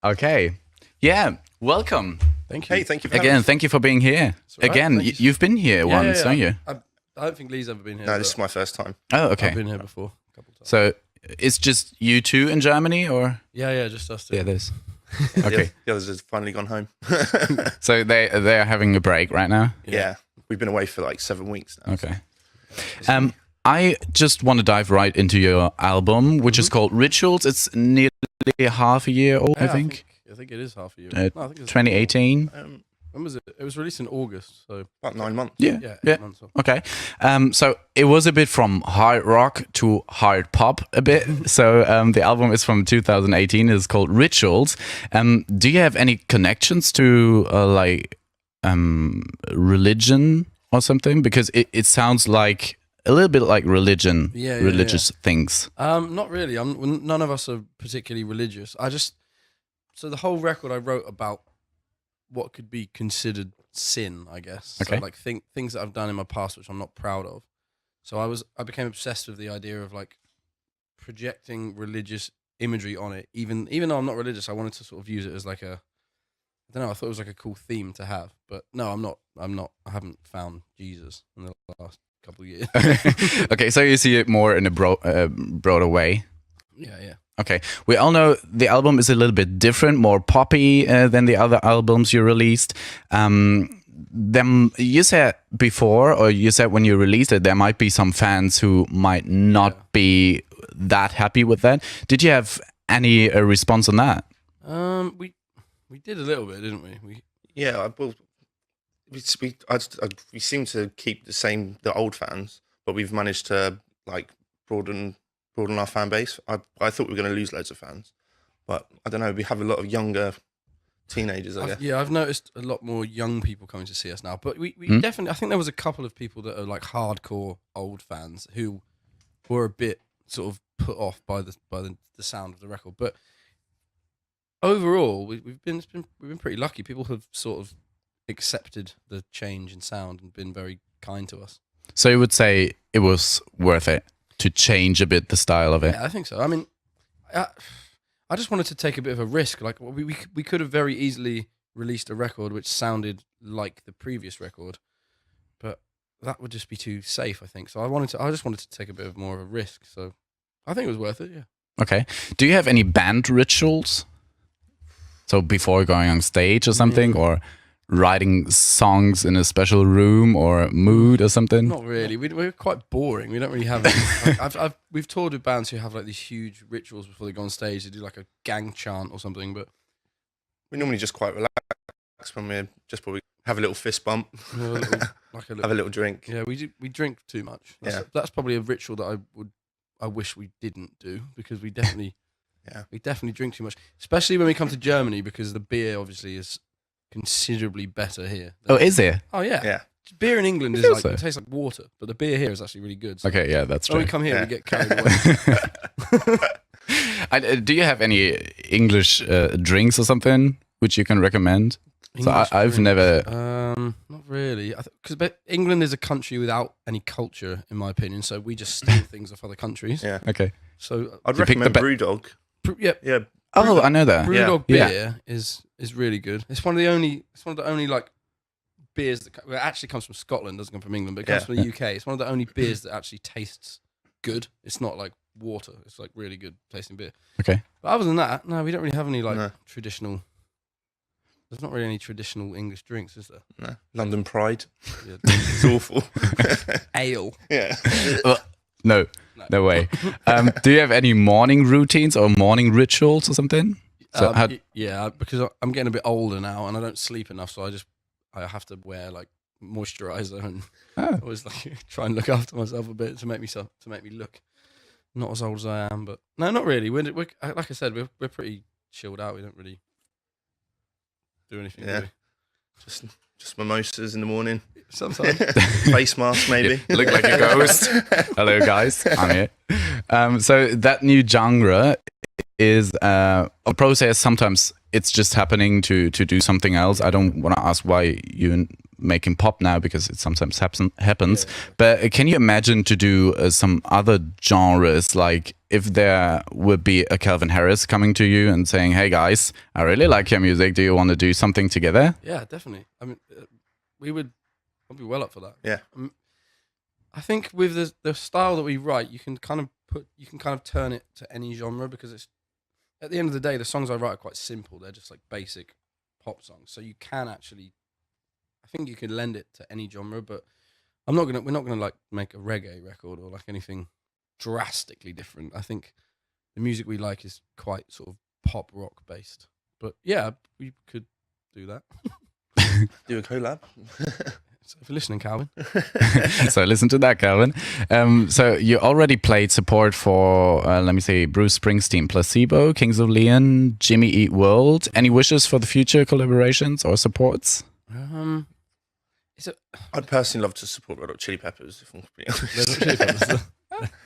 Okay. Yeah. Welcome. Thank you. Hey, thank you for Again, thank you for being here. right. Again, you've been here once, don't you? I don't think Lee's ever been here. No, this is my first time. Oh, okay. I've been here before a couple of times. So it's just you two in Germany, or? Yeah, just us two. Yeah, there's. The Okay. others have finally gone home. So they're having a break right now? Yeah. We've been away for like 7 weeks now. Okay. I just want to dive right into your album, which is called Rituals. It's nearly half a year old, Yeah, I think. I think it is half a year. Uh, No, I think it's 2018. When was it? It was released in August, so About 9 months. Yeah. yeah, 8 Yeah. months off. Okay. So it was a bit from hard rock to hard pop a bit. So the album is from 2018. It's called Rituals. Do you have any connections to religion or something? Because it sounds like a little bit like religion, religious things. Not really. None of us are particularly religious. So the whole record I wrote about what could be considered sin, I guess. Okay. So like things that I've done in my past which I'm not proud of. So I became obsessed with the idea of like projecting religious imagery on it. Even though I'm not religious, I wanted to sort of use it as like I thought it was like a cool theme to have. But no, I'm not. I haven't found Jesus in the last couple of years. Okay, so you see it more in a broader way. Yeah. Okay, we all know the album is a little bit different, more poppy than the other albums you released. You said before, or you said when you released it, there might be some fans who might not be that happy with that. Did you have any response on that? We did a little bit, didn't we? Yeah, well, we seem to keep the old fans, but we've managed to like broaden our fan base. I thought we were going to lose loads of fans, but I don't know. We have a lot of younger teenagers, I guess. I've noticed a lot more young people coming to see us now. But we definitely, I think there was a couple of people that are like hardcore old fans who were a bit sort of put off by the sound of the record. But overall, we've been pretty lucky. People have sort of accepted the change in sound and been very kind to us. So you would say it was worth it to change a bit the style of it? Yeah, I think so. I mean, I just wanted to take a bit of a risk. Like we could have very easily released a record which sounded like the previous record, but that would just be too safe, I think. So I just wanted to take a bit more of a risk. So I think it was worth it. Yeah. Okay. Do you have any band rituals? So before going on stage or something, or writing songs in a special room or mood or something? Not really. We're quite boring. We don't really have any. We've toured with bands who have like these huge rituals before they go on stage. They do like a gang chant or something, but We're normally just quite relaxed when we're just probably have a little fist bump, have a little drink. Yeah, we drink too much. That's probably a ritual that I wish we didn't do, because we definitely we definitely drink too much, especially when we come to Germany, because the beer obviously is considerably better here. Oh, is it? Oh yeah. Yeah. Beer in England is feel like so. it tastes like water, but the beer here is actually really good. So Okay, yeah, that's when true. we come here, Yeah. we get carried away. Do you have any English drinks or something which you can recommend? I've never. Not really, because England is a country without any culture, in my opinion. So we just steal things off other countries. Yeah. Okay. So I'd You pick recommend the Brewdog. yeah, Yeah. Oh, I know that. Brewdog Yeah. beer is really good. It's one of the only like beers that well, it actually comes from Scotland, doesn't come from England, but it comes from the UK. It's one of the only beers that actually tastes good. It's not like water. It's like really good tasting beer. Okay. But other than that, no, we don't really have any like No. traditional. There's not really any traditional English drinks, is there? No. London Pride. Yeah. It's awful. Ale. Yeah. No way. Do you have any morning routines or morning rituals or something? So Yeah, because I'm getting a bit older now and I don't sleep enough, so I have to wear like moisturizer and always like try and look after myself a bit to make me look not as old as I am. But no, not really. We're like I said, we're pretty chilled out. We don't really do anything. Yeah. Do we? Just mimosas in the morning. Sometimes. Face mask, maybe. You look like a ghost. Hello, guys. I'm here. So that new genre is a process. Sometimes it's just happening to do something else. I don't want to ask why you making pop now because it sometimes happens. Yeah. But can you imagine to do some other genres? Like if there would be a Calvin Harris coming to you and saying, "Hey guys, I really like your music. Do you want to do something together?" Yeah, definitely. I mean, I'd be well up for that. Yeah. I think with the style that we write, you can kind of turn it to any genre, because it's, at the end of the day, the songs I write are quite simple. They're just like basic pop songs. So you can actually, I think you can lend it to any genre, but we're not gonna like make a reggae record or like anything drastically different. I think the music we like is quite sort of pop rock based. But yeah, we could do that. Do a collab. So if you're listening, Calvin. So listen to that, Calvin. So you already played support for, let me say, Bruce Springsteen, Placebo, Kings of Leon, Jimmy Eat World. Any wishes for the future collaborations or supports? I'd personally love to support Red Hot Chili Peppers, if I'm completely honest. Red Hot Chili Peppers.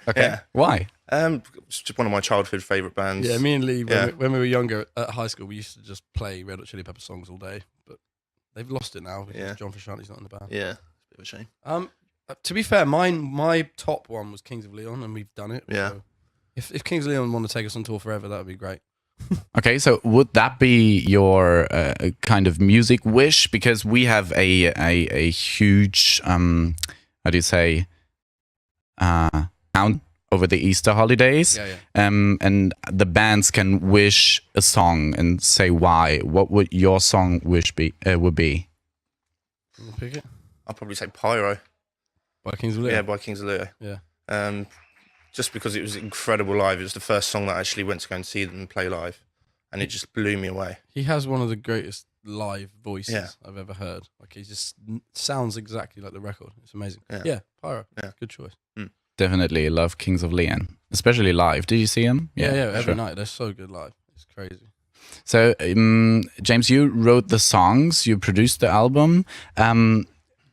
Okay. Yeah. Why? It's just one of my childhood favourite bands. Yeah, me and Lee, Yeah. when we were younger at high school, we used to just play Red Hot Chili Pepper songs all day. But they've lost it now because Yeah. John Frusciante's not in the band. Yeah, it's a bit of a shame. To be fair, my top one was Kings of Leon, and we've done it. Yeah. So if Kings of Leon want to take us on tour forever, that would be great. Okay, so would that be your kind of music wish? Because we have a huge, how do you say, count over the Easter holidays. Yeah. And the bands can wish a song and say why. What would your song wish would be? You wanna pick it? I'd probably say Pyro. By Kings of Leon. Yeah, by Kings of Leon. Yeah. Just because it was incredible live. It was the first song that I actually went to go and see them play live, and it just blew me away. He has one of the greatest live voices Yeah. I've ever heard. Like, he just sounds exactly like the record. It's amazing. Yeah. Yeah, Pyro. Yeah. Good choice. Definitely love Kings of Leon, especially live. Did you see them? Yeah, every sure. night. They're so good live. It's crazy. So, James, you wrote the songs, you produced the album.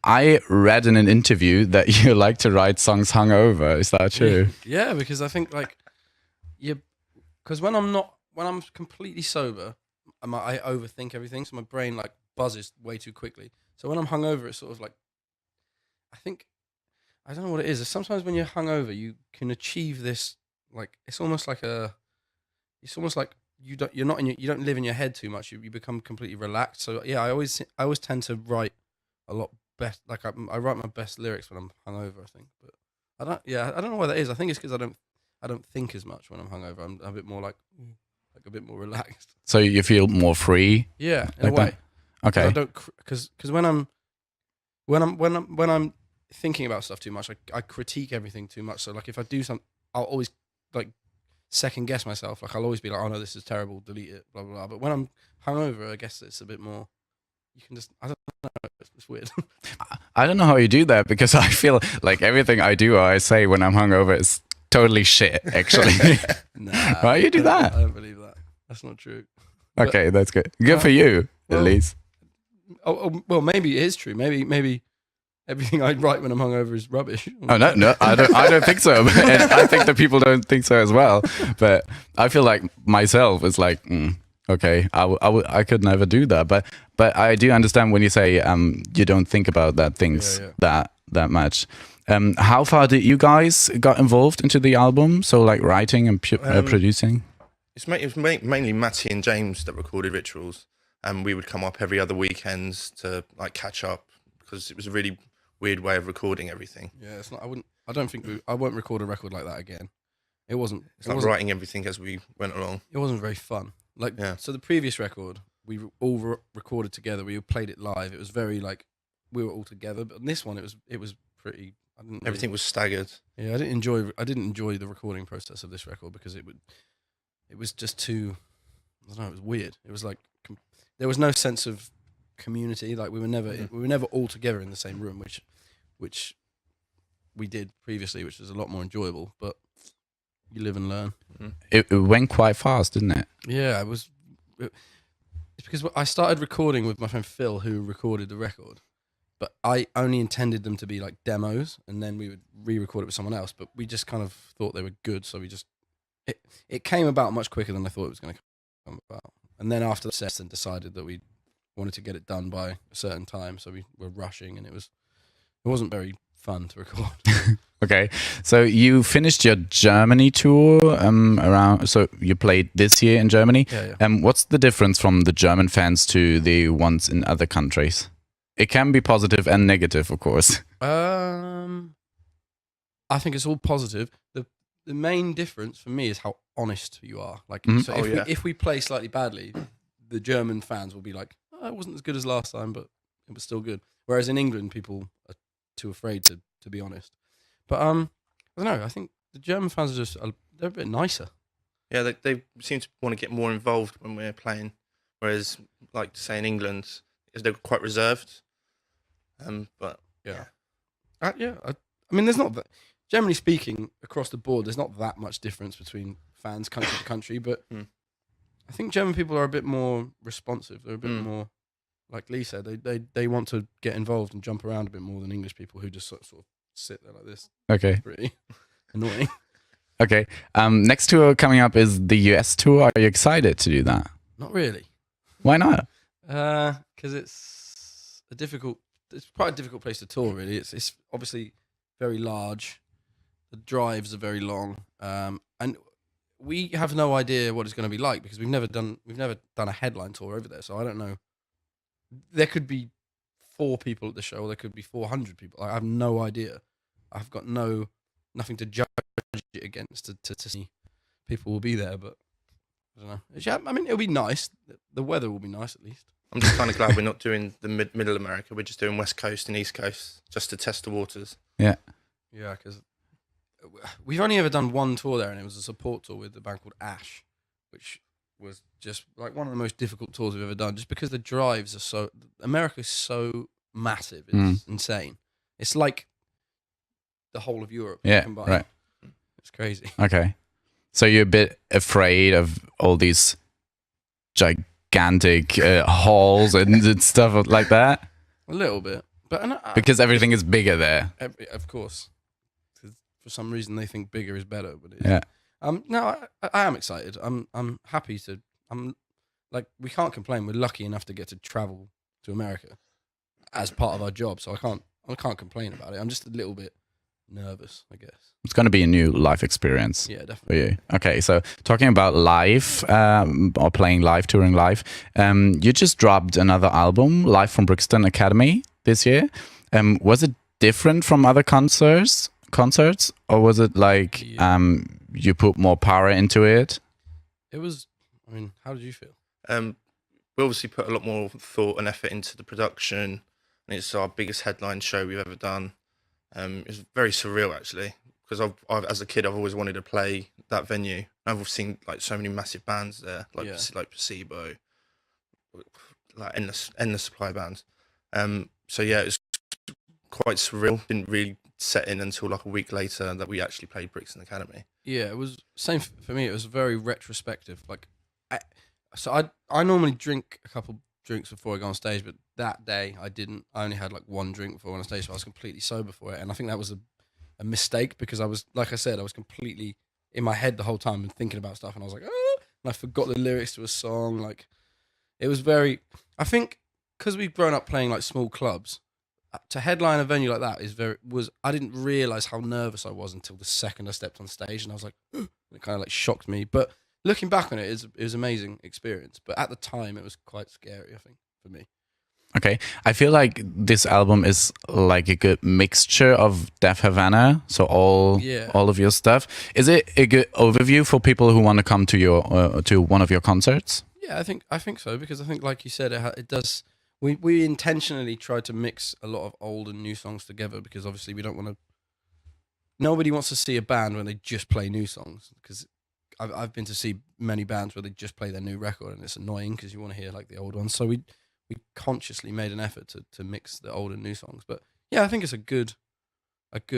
I read in an interview that you like to write songs hungover. Is that true? Yeah, because I think like because when I'm completely sober, I overthink everything, so my brain like buzzes way too quickly. So when I'm hungover, it's sort of like, I don't know what it is. Sometimes when you're hungover, you can achieve this, like it's almost like you don't live in your head too much. You become completely relaxed. So yeah, I always tend to write a lot best. Like I write my best lyrics when I'm hungover, I think. But I don't know why that is. I think it's because I don't think as much when I'm hungover. I'm a bit more like a bit more relaxed. So you feel more free? Yeah, in Like a way. that? Okay. I don't because when I'm thinking about stuff too much, I critique everything too much. So like if I do something, I'll always like second guess myself. Like I'll always be like, oh no, this is terrible, delete it, blah blah blah. But when I'm hungover, I guess it's a bit more. You can just, I don't know, it's weird. I don't know how you do that because I feel like everything I do or I say when I'm hungover is totally shit, actually. Nah, Why you do that? I don't believe that. That's not true. Okay, that's good. Good for you, at well, least. Well, maybe it is true. Maybe everything I write when I'm hungover is rubbish. Oh no, I don't think so. And I think that people don't think so as well. But I feel like myself is like, okay, I could never do that. But I do understand when you say you don't think about that things that much. How far did you guys got involved into the album? So like writing and producing. It was mainly Matty and James that recorded Rituals, and we would come up every other weekends to like catch up because it was a really weird way of recording everything. Yeah, it's not. I won't record a record like that again. It wasn't. It's like writing everything as we went along. It wasn't very fun. Like so, the previous record we all recorded together. We played it live. It was very like we were all together. But on this one, it was pretty. Everything was staggered. Yeah, I didn't enjoy the recording process of this record because it was just too. I don't know. It was weird. It was like there was no sense of community. Like we were never all together in the same room, which we did previously, which was a lot more enjoyable. But you live and learn. It went quite fast, didn't it? Yeah, it's because I started recording with my friend Phil, who recorded the record, but I only intended them to be like demos, and then we would re-record it with someone else. But we just kind of thought they were good, so we just it came about much quicker than I thought it was going to come about. And then after the session, decided that we wanted to get it done by a certain time, so we were rushing, and it wasn't very fun to record. Okay, so you finished your Germany tour around. So you played this year in Germany. Yeah. What's the difference from the German fans to the ones in other countries? It can be positive and negative, of course. I think it's all positive. The main difference for me is how honest you are. Like, so if we play slightly badly, the German fans will be like, "Oh, it wasn't as good as last time, but it was still good." Whereas in England, people are too afraid to be honest. But I don't know. I think the German fans are they're a bit nicer. Yeah, they seem to want to get more involved when we're playing, whereas, like say in England, they're quite reserved. But yeah. I mean, there's not that. Generally speaking, across the board, there's not that much difference between fans country to country. But I think German people are a bit more responsive. They're a bit more, like Lee said, they want to get involved and jump around a bit more than English people who just sort of sit there like this. Okay. It's pretty annoying. Okay. Next tour coming up is the US tour. Are you excited to do that? Not really. Why not? Because it's quite a difficult place to tour. Really, it's obviously very large. The drives are very long, and we have no idea what it's going to be like because we've never done a headline tour over there. So I don't know. There could be 4 people at the show, or there could be 400 people. I have no idea. I've got nothing to judge it against to see people will be there, but I don't know. Yeah, I mean, it'll be nice. The weather will be nice at least. I'm just kind of glad we're not doing the middle America. We're just doing West Coast and East Coast just to test the waters. Yeah. Yeah, because we've only ever done one tour there, and it was a support tour with a band called Ash, which was just like one of the most difficult tours we've ever done, just because the drives are so... America's so massive. It's insane. It's like the whole of Europe combined. Right. It's crazy. Okay. So you're a bit afraid of all these gigantic halls and stuff like that? A little bit. But because everything is bigger there. Of course. For some reason they think bigger is better, but it's, yeah. No, I am excited. I'm happy to. I'm like, we can't complain. We're lucky enough to get to travel to America as part of our job, so I can't complain about it. I'm just a little bit nervous, I guess. It's going to be a new live experience. Yeah, definitely. For you. Okay, so talking about live or playing live, touring live, you just dropped another album, live from Brixton Academy this year. Was it different from other concerts, or was it like you put more power into it? It was. I mean, how did you feel? We obviously put a lot more thought and effort into the production, and it's our biggest headline show we've ever done. It's very surreal actually, because I've as a kid I've always wanted to play that venue. I've seen like so many massive bands there, like Placebo, like endless supply bands. So yeah, it's quite surreal. Didn't really set in until like a week later that we actually played Brixton Academy. Yeah, it was same for me. It was very retrospective. Like, I normally drink a couple drinks before I go on stage, but that day I didn't. I only had like one drink before I went on stage, so I was completely sober for it. And I think that was a mistake, because I was, like I said, I was completely in my head the whole time and thinking about stuff, and I was like, and I forgot the lyrics to a song. Like, it was very. I think because we've grown up playing like small clubs, to headline a venue like that I didn't realize how nervous I was until the second I stepped on stage, and I was like, it kind of like shocked me. But looking back on it, it was an amazing experience. But at the time, it was quite scary, I think, for me. Okay, I feel like this album is like a good mixture of Def Havana, so all of your stuff. Is it a good overview for people who want to come to your to one of your concerts? Yeah, I think so, because I think, like you said, it does. We intentionally tried to mix a lot of old and new songs together, because obviously we don't want to. Nobody wants to see a band when they just play new songs, because I've been to see many bands where they just play their new record, and it's annoying because you want to hear like the old ones. So we consciously made an effort to mix the old and new songs. But yeah, I think it's a good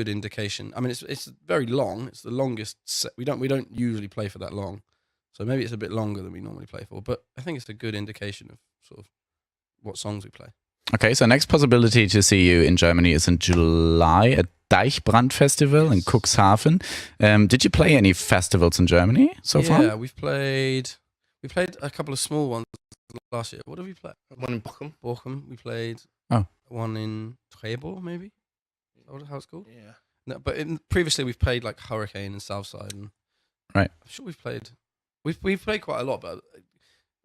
indication. I mean, it's very long. It's the longest set. We don't usually play for that long, so maybe it's a bit longer than we normally play for. But I think it's a good indication of sort of what songs we play. Okay, so next possibility to see you in Germany is in July at Deichbrand Festival in Cuxhaven. Did you play any festivals in Germany so far? Yeah, we've played. We played a couple of small ones last year. What did we play? One in Bochum. Bochum. We played one in Trebor, maybe. Is that how it's called? Yeah. No, but previously we've played like Hurricane and Southside, and Right. I'm sure we've played quite a lot, but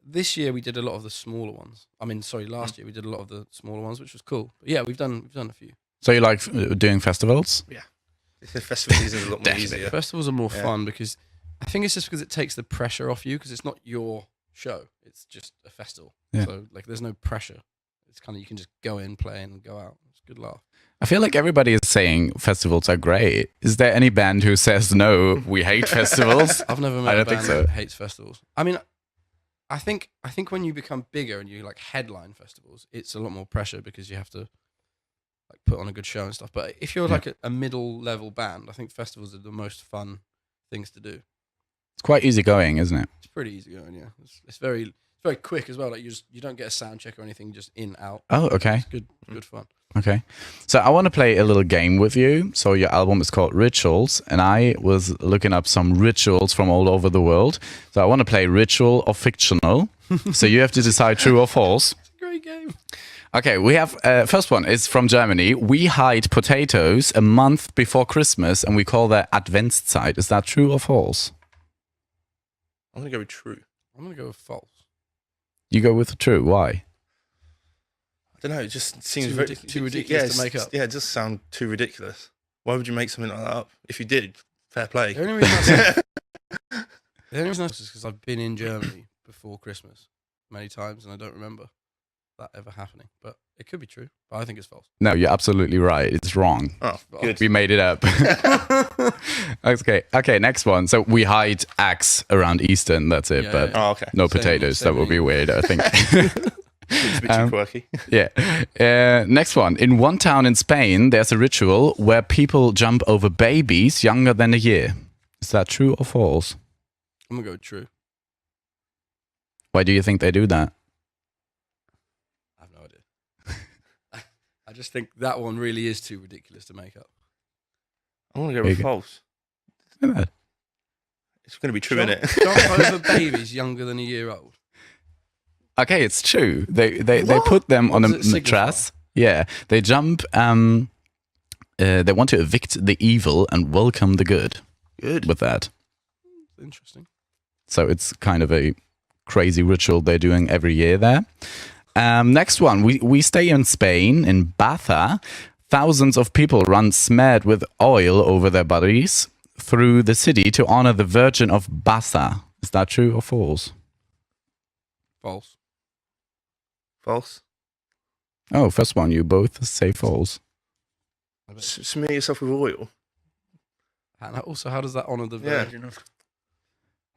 this year we did a lot of the smaller ones. I mean, sorry, last year we did a lot of the smaller ones, which was cool. But yeah, we've done a few. So you like doing festivals? Yeah. The festival season is a lot more Definitely. easier. Festivals are more fun because I think it's just because it takes the pressure off you because it's not your show. It's just a festival. Yeah. So like there's no pressure. It's kind of, you can just go in, play and go out. It's a good laugh. I feel like everybody is saying festivals are great. Is there any band who says no, we hate festivals? I've never met I a don't think band so. that hates festivals. I mean, I think when you become bigger and you like headline festivals, it's a lot more pressure because you have to like put on a good show and stuff. But if you're like a middle level band, I think festivals are the most fun things to do. It's quite easy going, isn't it? It's pretty easy going, yeah. It's very quick as well. Like you don't get a sound check or anything, just in out. Oh, okay. It's good fun. Okay. So I want to play a little game with you. So your album is called Rituals, and I was looking up some rituals from all over the world. So I want to play ritual or fictional. So you have to decide true or false. It's a great game. Okay, we have first one is from Germany. We hide potatoes a month before Christmas, and we call that Adventszeit. Is that true or false? I'm going to go with true. I'm gonna go with false. You go with true. Why? I don't know. It just seems Too ridiculous to make up. Yeah, it does sound too ridiculous. Why would you make something like that up? If you did, fair play. The only reason I say is because I've been in Germany before Christmas many times and I don't remember that ever happening. But it could be true. But I think it's false. No, you're absolutely right. It's wrong. Oh, good. We made it up. Okay, next one. So we hide eggs around Easter, and that's it. Yeah, but Oh, okay. no Same- potatoes. same That would be thing. weird, I think. It's a bit too quirky. Yeah. Next one. In one town in Spain, there's a ritual where people jump over babies younger than a year. Is that true or false? I'm gonna go with true. Why do you think they do that? I have no idea. I just think that one really is too ridiculous to make up. I'm going to go with Big. false. Yeah. It's going to be true, isn't it? Jump over babies younger than a year old. Okay, it's true. They What? put them on a What does it signify? mattress. Yeah, they jump. They want to evict the evil and welcome the good. Good. With that, Interesting. so it's kind of a crazy ritual they're doing every year there. Next one, we stay in Spain in Batha. Thousands of people run smeared with oil over their bodies through the city to honor the Virgin of Batha. Is that true or false? False. False. Oh, first one, you both say false. Smear yourself with oil. And also, how does that honor the Yeah. Virgin of?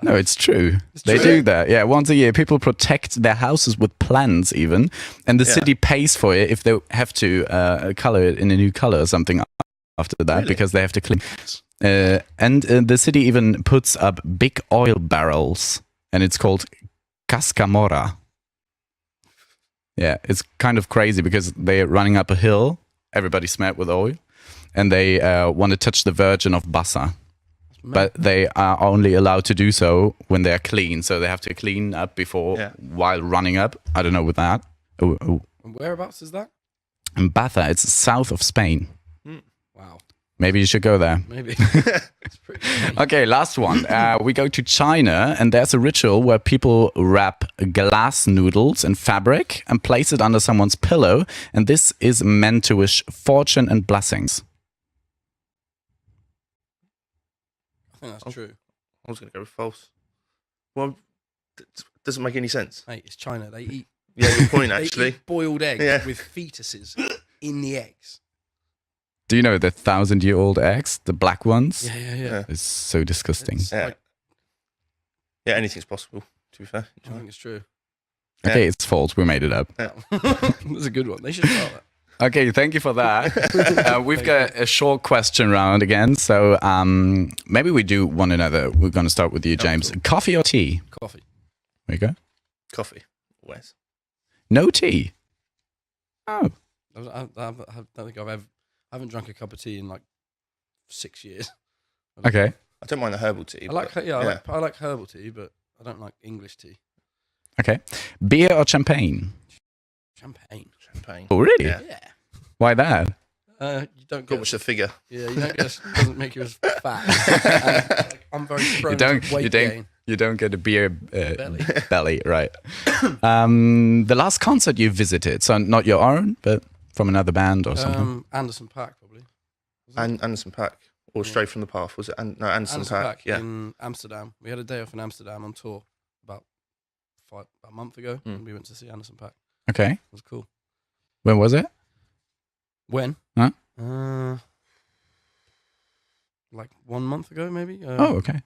No, it's true. It's They true. do that. Yeah, once a year, people protect their houses with plants even, and the Yeah. city pays for it if they have to color it in a new color or something after that, Really? because they have to clean. And the city even puts up big oil barrels, and it's called Cascamora. Yeah, it's kind of crazy because they're running up a hill, everybody smeared with oil, and they want to touch the Virgin of Batha. But they are only allowed to do so when they're clean. So they have to clean up before, while running up. I don't know with that. And whereabouts is that? In Batha, it's south of Spain. Wow. Maybe you should go there. Maybe. It's pretty funny. Okay, last one. We go to China, and there's a ritual where people wrap glass noodles in fabric and place it under someone's pillow. And this is meant to wish fortune and blessings. I think that's true. I was going to go with false. Well, it doesn't make any sense. Mate, it's China. They eat. Yeah, good point, They actually. eat boiled eggs Yeah. with fetuses in the eggs. Do you know the 1,000-year-old eggs, the black ones? Yeah. It's so disgusting. It's Yeah. like, Yeah, anything's possible, to be fair. I think it's true. Okay, it's false. We made it up. That's a good one. They should start that. Okay, thank you for that. We've got a short question round again. So maybe we do one another. We're going to start with you, James. Cool. Coffee or tea? Coffee. There you go. Coffee, always. No tea. Oh. I don't think I haven't drunk a cup of tea in like 6 years. Okay. I don't mind the herbal tea. I like but, I like herbal tea, but I don't like English tea. Okay. Beer or champagne? Champagne. Champagne. Oh, really? Yeah. Yeah. Why that? You don't Got get. much the figure. Yeah, you don't get. Doesn't make you as fat. And, like, I'm very prone to weight gain. You don't get a beer Belly. belly, right? The last concert you visited, so not your own, but from another band or something. Anderson .Paak probably. And Anderson .Paak, or Straight from the Path, was it? No, Anderson .Paak. Yeah. In Amsterdam. We had a day off in Amsterdam on tour about a month ago. And we went to see Anderson .Paak. Okay. It was cool. When was it? When? Huh? Like 1 month ago, maybe. Oh, okay.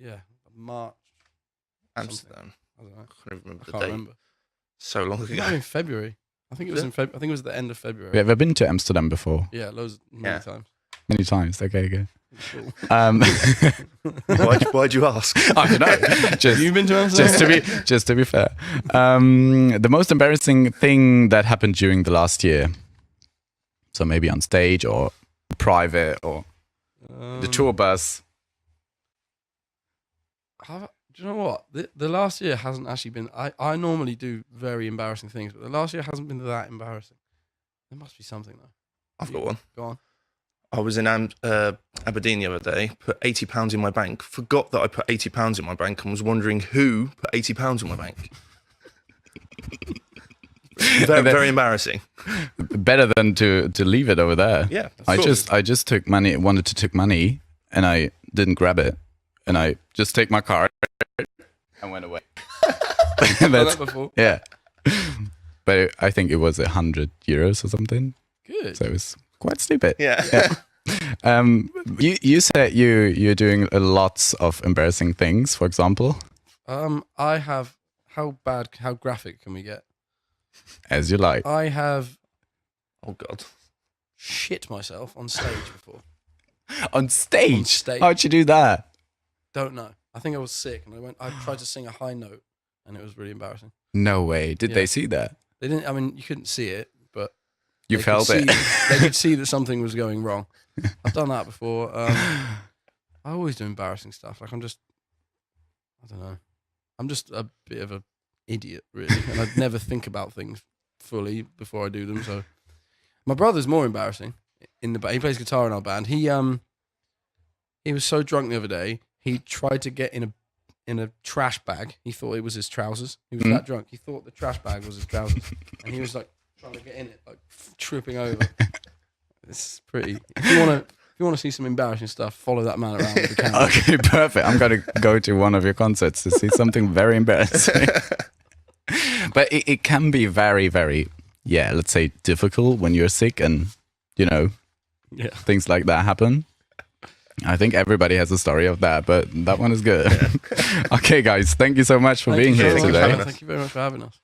Yeah, March. Amsterdam. I don't know. I can't remember I the can't date. remember. So long It might have ago. been February. I think it was in Feb. I think it was the end of February. Have you ever been to Amsterdam before? Yeah, many times. Many times. Okay, good. Cool. Why'd you ask? I don't know. Have you been to Amsterdam? Just to be fair. The most embarrassing thing that happened during the last year. So maybe on stage or private or the tour bus. Do you know what? The last year hasn't actually been. I normally do very embarrassing things, but the last year hasn't been that embarrassing. There must be something though. I've got one. Go on. I was in Aberdeen the other day, put £80 in my bank, forgot that I put £80 in my bank and was wondering who put £80 in my bank. Very embarrassing. Better than to leave it over there. Yeah. I just took money, wanted to take money, and I didn't grab it. And I just take my card and went away. Done that before. Yeah. But I think it was €100 or something. Good. So it was quite stupid. Yeah. You said you're doing lots of embarrassing things, for example. I have. How graphic can we get? As you like. I have Oh, God. shit myself on stage before. On stage? On stage. How'd you do that? Don't know. I think I was sick, and I tried to sing a high note, and it was really embarrassing. No way. Did they see that? They didn't. I mean, you couldn't see it, but You they felt could it. They could see that something was going wrong. I've done that before. I always do embarrassing stuff. Like I don't know. I'm just a bit of an idiot, really, and I'd never think about things fully before I do them. So, my brother's more embarrassing. He plays guitar in our band. He was so drunk the other day. He tried to get in a trash bag. He thought it was his trousers. He was that drunk. He thought the trash bag was his trousers, and he was like trying to get in it, like tripping over. It's pretty. If you want to see some embarrassing stuff, follow that man around with the camera. Okay, perfect. I'm going to go to one of your concerts to see something very embarrassing. But it can be very, very, let's say difficult when you're sick and, things like that happen. I think everybody has a story of that, but that one is good. Okay, guys, thank you so much for being here today. Thank you very much for having us.